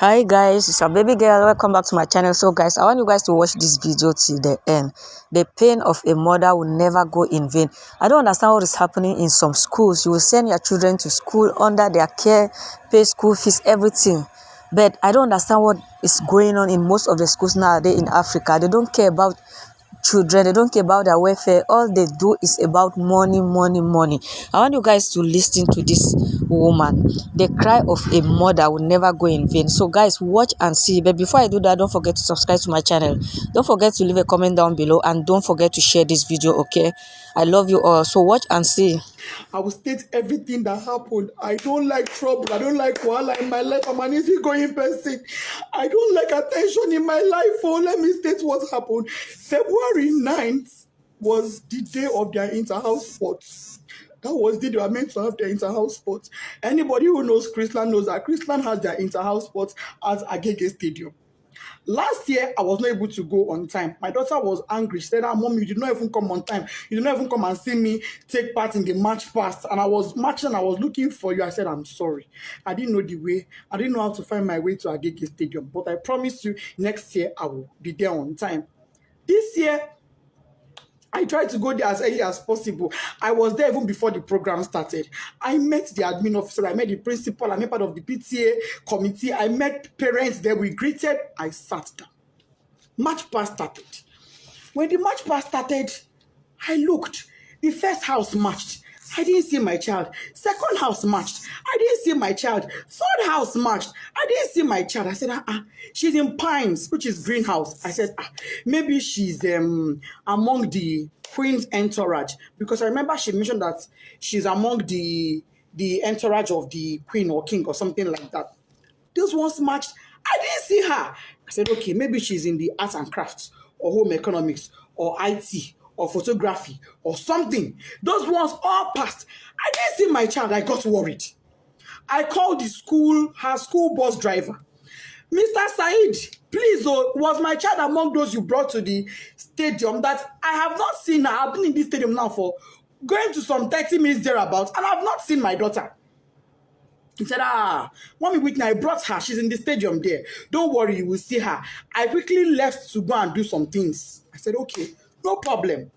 Hi guys, it's your baby girl. Welcome back to my channel. So guys, I want you guys to watch this video till the end. The pain of a mother will never go in vain. I don't understand what is happening in some schools. You will send your children to school under their care, pay school fees, everything. But I don't understand what is going on in most of the schools nowadays in Africa. They don't care about children. They don't care about their welfare. All they do is about money, money, money. I want you guys to listen to this woman. The cry of a mother will never go in vain. So guys, watch and see. But before I do that, don't forget to subscribe to my channel. Don't forget to leave a comment down below, and don't forget to share this video. Okay, I love you all. So watch and see. I will state everything that happened. I don't like trouble. I don't like wahala in my life. I'm an easygoing person. I don't like attention in my life. Oh, let me state what happened. February 9th was the day of their inter-house sports. That was the day they were meant to have their inter-house sports. Anybody who knows Chrisland knows that Chrisland has their inter-house sports at Agege Stadium. Last year, I was not able to go on time. My daughter was angry. She said, Mom, you did not even come on time. You did not even come and see me take part in the march past. And I was marching, I was looking for you. I said, I'm sorry. I didn't know the way. I didn't know how to find my way to Agege Stadium. But I promise you, next year, I will be there on time. This year, I tried to go there as early as possible. I was there even before the program started. I met the admin officer, I met the principal, I met part of the PTA committee, I met parents there, we greeted, I sat down. March past started. When the march past started, I looked. The first house marched. I didn't see my child. Second house marched. I didn't see my child. Third house marched. I didn't see my child. I said, she's in Pines, which is greenhouse. I said, maybe she's among the Queen's entourage. Because I remember she mentioned that she's among the entourage of the Queen or King or something like that. Those ones marched. I didn't see her. I said, okay, maybe she's in the arts and crafts or home economics or IT or photography or something. Those ones all passed. I didn't see my child. I got worried. I called the school, her school bus driver. Mr. Said, please, was my child among those you brought to the stadium? That I have not seen her. I've been in this stadium now for going to some 30 minutes thereabouts, and I've not seen my daughter. He said, Mommy Whitney, I brought her. She's in the stadium there. Don't worry, you will see her. I quickly left to go and do some things. I said, okay, no problem.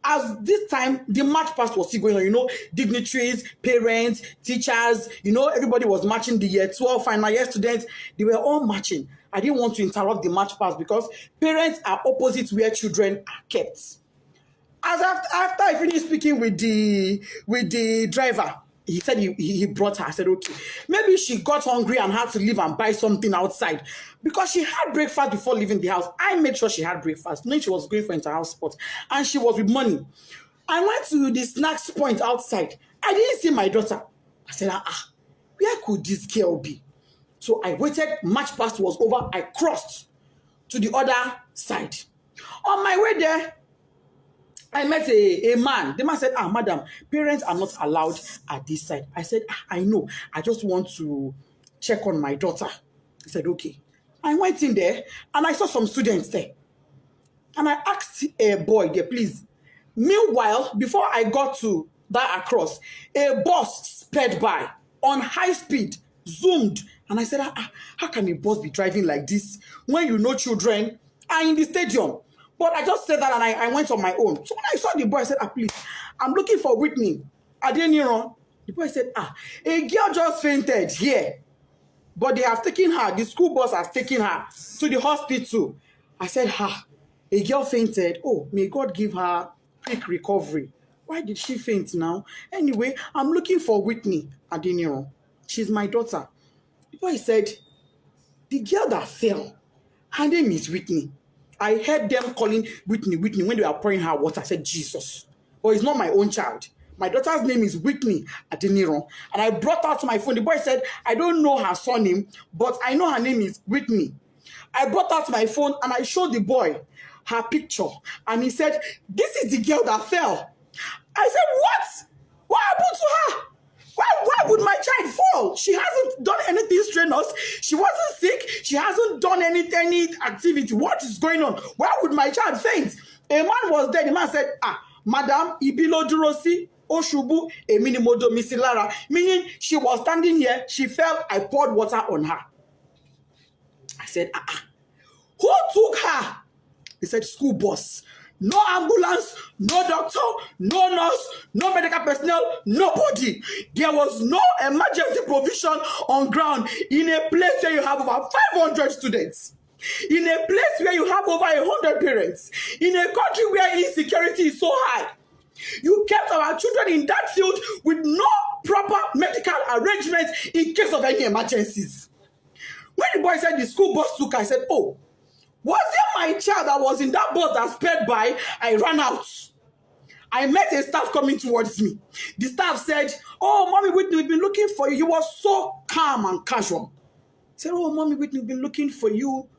As this time, the march past was still going on, dignitaries, parents, teachers, everybody was marching. The year 12 final year students, they were all marching. I didn't want to interrupt the march past because parents are opposite where children are kept. As after I finished speaking with the driver, he said he brought her. I said, okay. Maybe she got hungry and had to leave and buy something outside. Because she had breakfast before leaving the house. I made sure she had breakfast, knowing she was going for inter-house sports. And she was with money. I went to the snacks point outside. I didn't see my daughter. I said, where could this girl be? So I waited. March past was over. I crossed to the other side. On my way there, I met a man. The man said, madam, parents are not allowed at this side. I said, I know. I just want to check on my daughter. He said, okay. I went in there and I saw some students there. And I asked a boy there, please. Meanwhile, before I got to that across, a bus sped by on high speed, zoomed. And I said, how can a bus be driving like this when you know children are in the stadium? But I just said that and I went on my own. So when I saw the boy, I said, please, I'm looking for Whitney. The boy said, a girl just fainted here. But they have taken her, the school bus has taken her to the hospital. I said, a girl fainted. Oh, may God give her quick recovery. Why did she faint now? Anyway, I'm looking for Whitney Adeniran. She's my daughter. The boy said, the girl that fell, her name is Whitney. I heard them calling Whitney when they were pouring her water. I said, Jesus. But it's not my own child. My daughter's name is Whitney Adeniran. And I brought out my phone. The boy said, I don't know her surname, but I know her name is Whitney. I brought out my phone and I showed the boy her picture. And he said, this is the girl that fell. I said, what? What happened to her? Why would my child fall? She hasn't done anything strenuous. She wasn't sick. She hasn't done any activity. What is going on? Why would my child faint? A man was there. The man said, Madam, ibilo durosi, oshubu, emini modo misilara. Meaning she was standing here. She fell. I poured water on her. said, who took her? He said, school bus. No ambulance, no doctor, no nurse, no medical personnel, nobody. There was no emergency provision on ground in a place where you have over 500 students, in a place where you have over 100 parents, in a country where insecurity is so high. You kept our children in that field with no proper medical arrangements in case of any emergencies. When the boy said the school bus took her, I said, oh, was it my child that was in that bus that sped by? I ran out. I met a staff coming towards me. The staff said, oh, Mommy Whitney, we've been looking for you. You were so calm and casual. I said, oh, Mommy Whitney, we've been looking for you.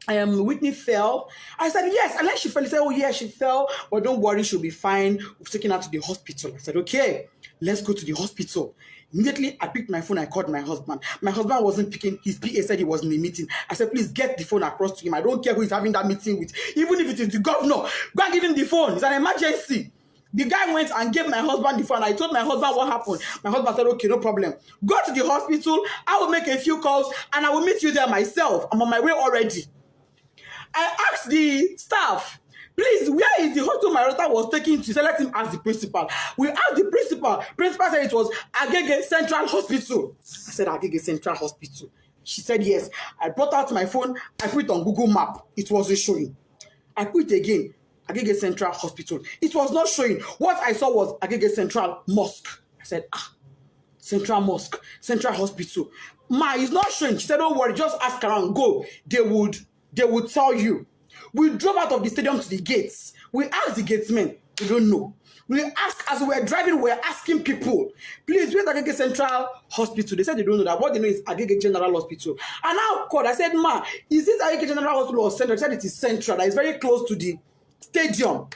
Whitney fell. I said, yes. And then she fell. He said, oh, yeah, she fell. But don't worry, she'll be fine. We've taken her to the hospital. I said, okay, let's go to the hospital. Immediately, I picked my phone. I called my husband. My husband wasn't picking. His PA said he was in a meeting. I said, please get the phone across to him. I don't care who he's having that meeting with. Even if it is the governor, go and give him the phone. It's an emergency. The guy went and gave my husband the phone. I told my husband what happened. My husband said, okay, no problem. Go to the hospital. I will make a few calls and I will meet you there myself. I'm on my way already. I asked the staff, please, where is the hospital my daughter was taken to? So let him ask the principal. We asked the principal. Principal said it was Agege Central Hospital. I said, Agege Central Hospital. She said, yes. I brought out my phone. I put it on Google Map. It wasn't showing. I put it again, Agege Central Hospital. It was not showing. What I saw was Agege Central Mosque. I said, Central Mosque, Central Hospital. Ma, it's not showing. She said, don't worry, just ask around. Go. They would tell you. We drove out of the stadium to the gates. We asked the gatesmen. We don't know. We asked, as we were driving, we were asking people, please, where's Agege Central Hospital? They said they don't know that. What they know is Agege General Hospital. And I called. I said, ma, is this Agege General Hospital or Central? They said it is Central. That is very close to the stadium.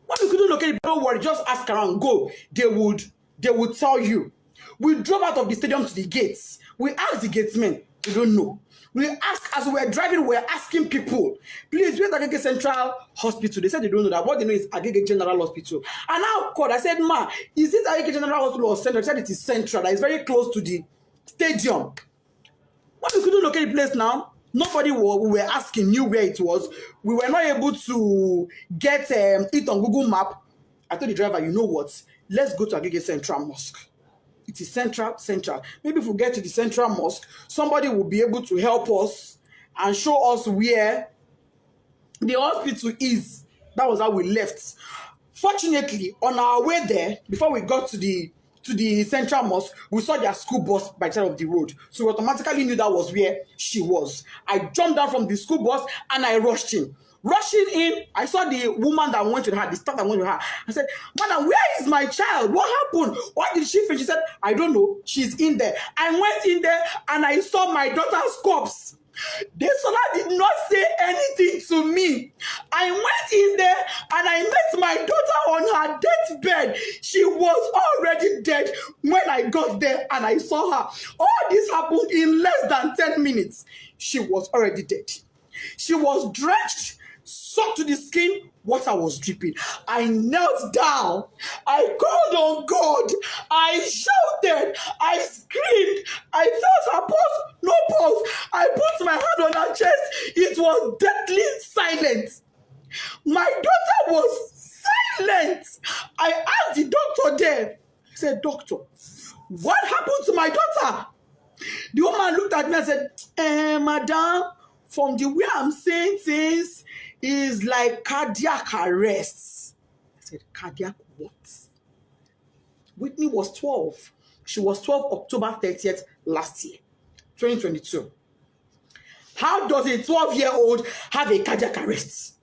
When we couldn't locate it, don't worry, just ask around. Go. They would tell you. We drove out of the stadium to the gates. We asked the gatesmen. We don't know. We asked, as we were driving, we were asking people, please, where's Agege Central Hospital? They said they don't know that. What they know is Agege General Hospital. And I called. I said, ma, is this Agege General Hospital or Central? They said it is Central. That is very close to the stadium. When we couldn't locate the place now, nobody we were asking knew where it was. We were not able to get it on Google Map. I told the driver, you know what? Let's go to Agege Central Mosque. It is central. Maybe if we get to the Central Mosque, somebody will be able to help us and show us where the hospital is. That was how we left. Fortunately, on our way there, before we got to the Central Mosque, we saw their school bus by the side of the road. So we automatically knew that was where she was. I jumped down from the school bus and I rushed in. Rushing in, I saw the woman that went with her, the staff that went with her. I said, madam, where is my child? What happened? What did she finish? She said, I don't know. She's in there. I went in there and I saw my daughter's corpse. The Sola did not say anything to me. I went in there and I met my daughter on her deathbed. She was already dead when I got there and I saw her. All this happened in less than 10 minutes. She was already dead. She was drenched, soaked to the skin, water was dripping. I knelt down. I called on God. I shouted. I screamed. I felt her pulse. No pulse. I put my hand on her chest. It was deathly silent. My daughter was silent. I asked the doctor there. He said, doctor, what happened to my daughter? The woman looked at me and said, madam, from the way I'm saying things, is like cardiac arrest. I said, cardiac what? Whitney was 12. She was 12 October 30th last year, 2022. How does a 12-year-old have a cardiac arrest?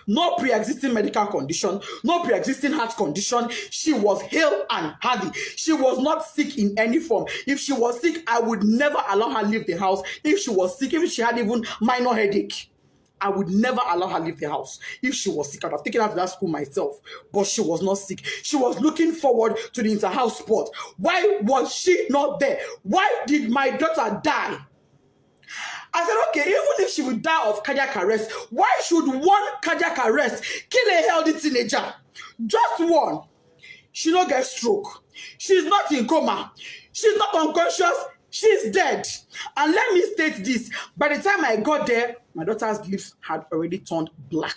No pre-existing medical condition, no pre-existing heart condition. She was hale and healthy. She was not sick in any form. If she was sick, I would never allow her leave the house. If she was sick, if she had even minor headache, I would never allow her leave the house. If she was sick, I'd have taken her to that school myself. But she was not sick. She was looking forward to the inter-house sport. Why was she not there? Why did my daughter die? I said, okay, even if she would die of cardiac arrest, why should one cardiac arrest kill a healthy teenager? Just one. She don't get stroke. She's not in coma. She's not unconscious. She's dead. And let me state this. By the time I got there, my daughter's lips had already turned black.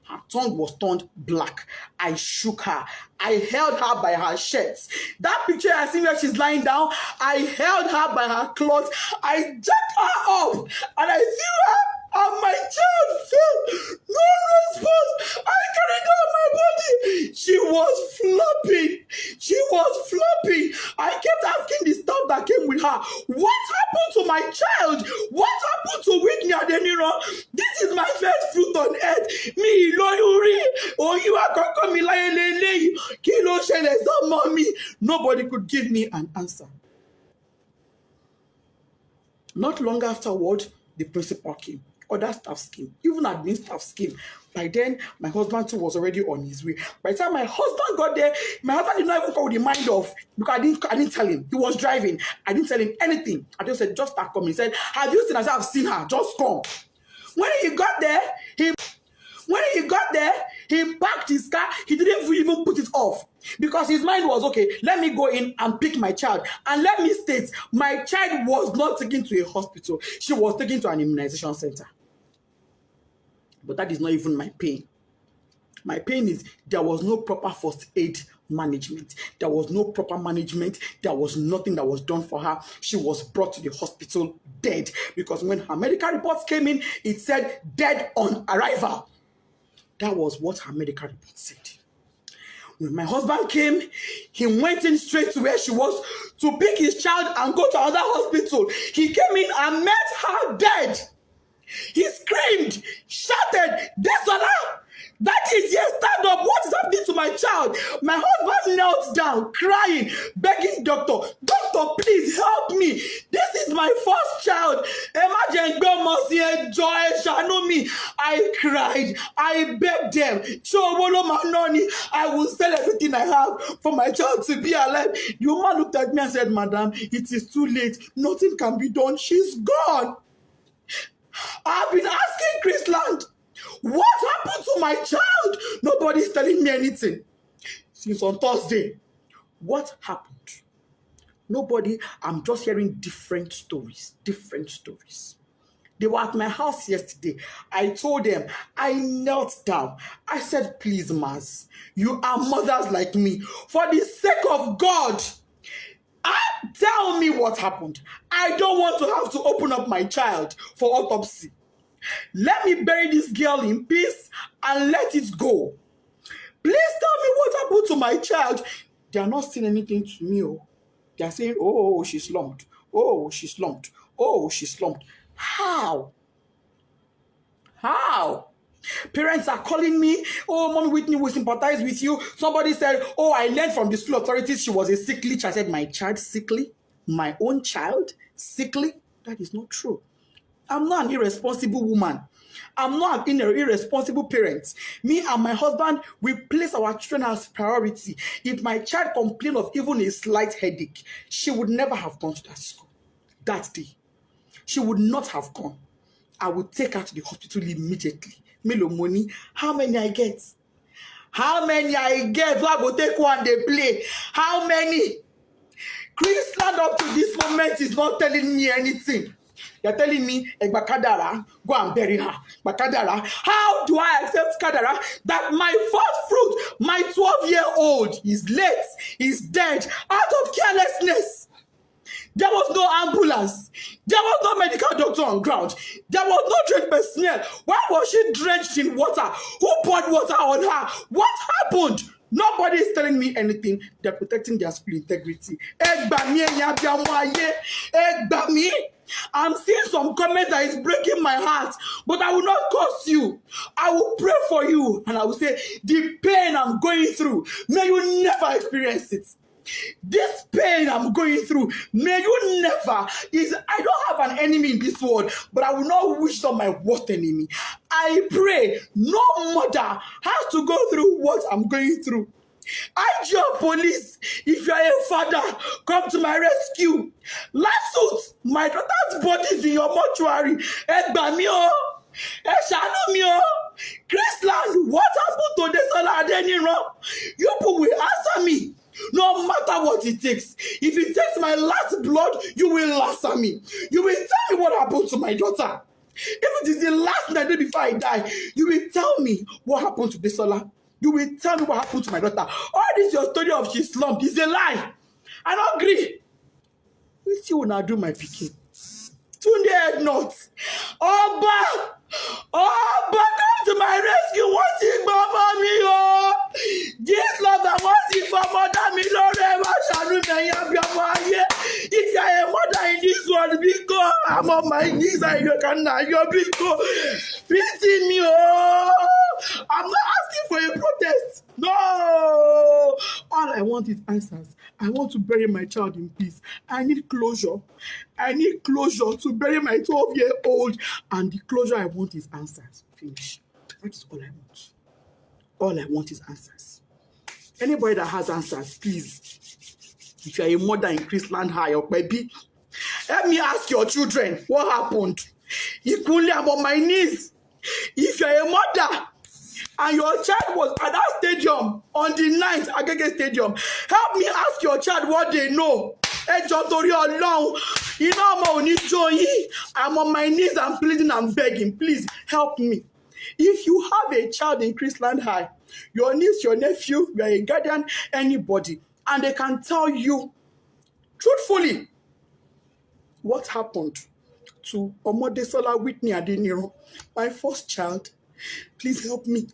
Her tongue was turned black. I shook her. I held her by her shirts. That picture I see where she's lying down, I held her by her clothes. I jacked her up and I threw her and my child fell. No response. I carried her on my body. She was flopping. She was flopping. I kept asking the staff that came with her, what happened to my child? What happened to Whitney Adeniro? This is my first fruit on earth. Me, Loyuri, oh, you are going to come in Kilo Shele, some mommy. Nobody could give me an answer. Not long afterward, the principal came. Other staff came. Even admin staff came. By then, my husband too was already on his way. By the time my husband got there, my husband did not even come with the mind of, because I didn't tell him. He was driving. I didn't tell him anything. I just said, just start coming. He said, have you seen her? I said, I've seen her. Just come. When he got there, he parked his car. He didn't even put it off because his mind was, okay, let me go in and pick my child. And let me state, my child was not taken to a hospital. She was taken to an immunization center. But that is not even my pain. My pain is there was no proper first aid management. There was no proper management. There was nothing that was done for her. She was brought to the hospital dead because when her medical reports came in, it said dead on arrival. That was what her medical report said. When my husband came, he went in straight to where she was to pick his child and go to another hospital. He came in and met her dead. He screamed, shouted, "Desola! That is, yes, stand up. What is happening to my child?" My husband knelt down, crying, begging doctor, please help me. This is my first child. Imagine God must hear joy, shadow me. I cried. I begged them. I will sell everything I have for my child to be alive. The woman looked at me and said, "Madam, it is too late. Nothing can be done. She's gone." I've been asking Chrisland, what happened to my child? Nobody's telling me anything. Since on Thursday, what happened? Nobody. I'm just hearing different stories. They were at my house yesterday. I told them, I knelt down. I said, please, Maz, you are mothers like me. For the sake of God, tell me what happened. I don't want to have to open up my child for autopsy. Let me bury this girl in peace and let it go. Please tell me what happened to my child. They are not saying anything to me. They are saying, oh, she's slumped. Oh, she's slumped. Oh, she's slumped. How? Parents are calling me, oh, Mom Whitney will sympathize with you. Somebody said, oh, I learned from the school authorities she was a sickly child. I said, my child sickly? My own child sickly? That is not true. I'm not an irresponsible woman. I'm not an irresponsible parent. Me and my husband, we place our children as priority. If my child complained of even a slight headache, she would never have gone to that school that day. She would not have gone. I would take her to the hospital immediately. Melo money. How many I get? So I go take one, they play. How many? Chrisland up to this moment is not telling me anything. They're telling me, Kadara, go and bury her. Kadara, how do I accept Kadara that my first fruit, my 12-year-old, is late, is dead, out of carelessness? There was no ambulance. There was no medical doctor on ground. There was no trained personnel. Why was she drenched in water? Who poured water on her? What happened? Nobody is telling me anything. They're protecting their school integrity. I'm seeing some comments that is breaking my heart, but I will not curse you. I will pray for you, and I will say, the pain I'm going through, may you never experience it. This pain I'm going through, may you never. I don't have an enemy in this world, but I will not wish on my worst enemy. I pray no mother has to go through what I'm going through. IG police, if you are a father, come to my rescue. Last suit, my daughter's body is in your mortuary. Chrisland, what happened to Desola Adeniro? You people will answer me. No matter what it takes. If it takes my last blood, you will answer me. You will tell me what happened to my daughter. If it is the last night before I die, you will tell me what happened to Bisola. You will tell me what happened to my daughter. All this your story of she slumped is a lie. I don't agree. You see when I do my picking. Tunde head nuts. Oba! Oba, come to my rescue. What's it, Baba me? Oh, this love that wants it for mother me. Lord, ever shall remain your mother. If you are a mother in this world, because I'm on my knees and you can now, you're because pity me. Oh, I'm not asking for a protest. No, all I want is answers. I want to bury my child in peace. I need closure. I need closure to bury my 12-year-old. And the closure I want is answers. Finish. That is all I want. All I want is answers. Anybody that has answers, please. If you are a mother in Chrisland High or baby, help me ask your children what happened. Equally, I'm on my knees. If you are a mother and your child was at that stadium on the 9th Agege Stadium, help me ask your child what they know. I'm on my knees, I'm pleading, I'm begging. Please help me. If you have a child in Chrisland High, your niece, your nephew, you are a guardian, anybody, and they can tell you truthfully what happened to Omodesola Whitney Adeniro, my first child, please help me.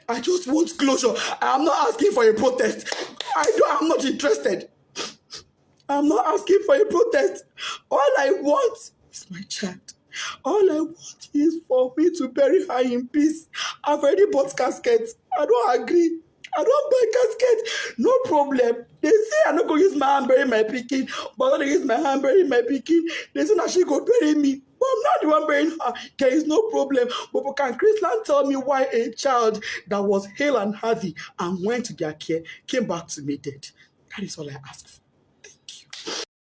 I just want closure. I'm not asking for a protest. I'm not interested. I'm not asking for a protest. All I want is my child. All I want is for me to bury her in peace. I've already bought caskets. I don't agree. I don't buy caskets. No problem. They say I'm not going to use my hand bury my pikin, but I'm going to use my hand bury my pikin. They say that she go bury me. But I'm not the one burying her. There is no problem. But can Chrisland tell me why a child that was hale and healthy and went to their care came back to me dead? That is all I ask for.